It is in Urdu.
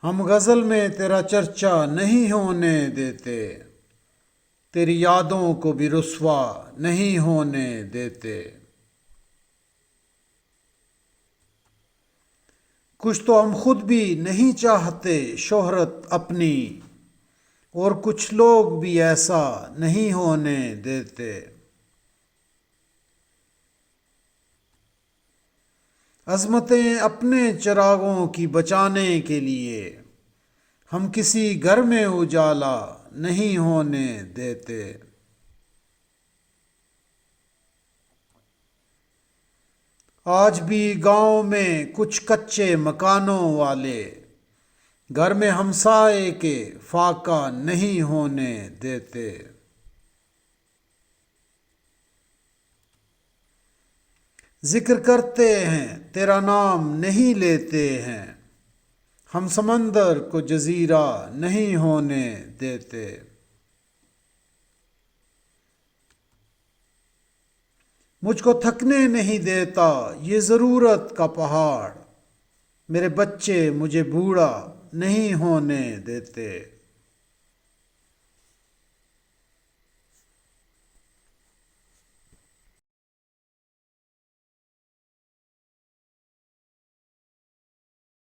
ہم غزل میں تیرا چرچا نہیں ہونے دیتے، تیری یادوں کو بھی رسوا نہیں ہونے دیتے۔ کچھ تو ہم خود بھی نہیں چاہتے شہرت اپنی، اور کچھ لوگ بھی ایسا نہیں ہونے دیتے۔ عظمتیں اپنے چراغوں کی بچانے کے لیے ہم کسی گھر میں اجالا نہیں ہونے دیتے۔ آج بھی گاؤں میں کچھ کچے مکانوں والے گھر میں ہمسائے کے فاقہ نہیں ہونے دیتے۔ ذکر کرتے ہیں تیرا نام نہیں لیتے ہیں، ہم سمندر کو جزیرہ نہیں ہونے دیتے۔ مجھ کو تھکنے نہیں دیتا یہ ضرورت کا پہاڑ، میرے بچے مجھے بوڑھا نہیں ہونے دیتے۔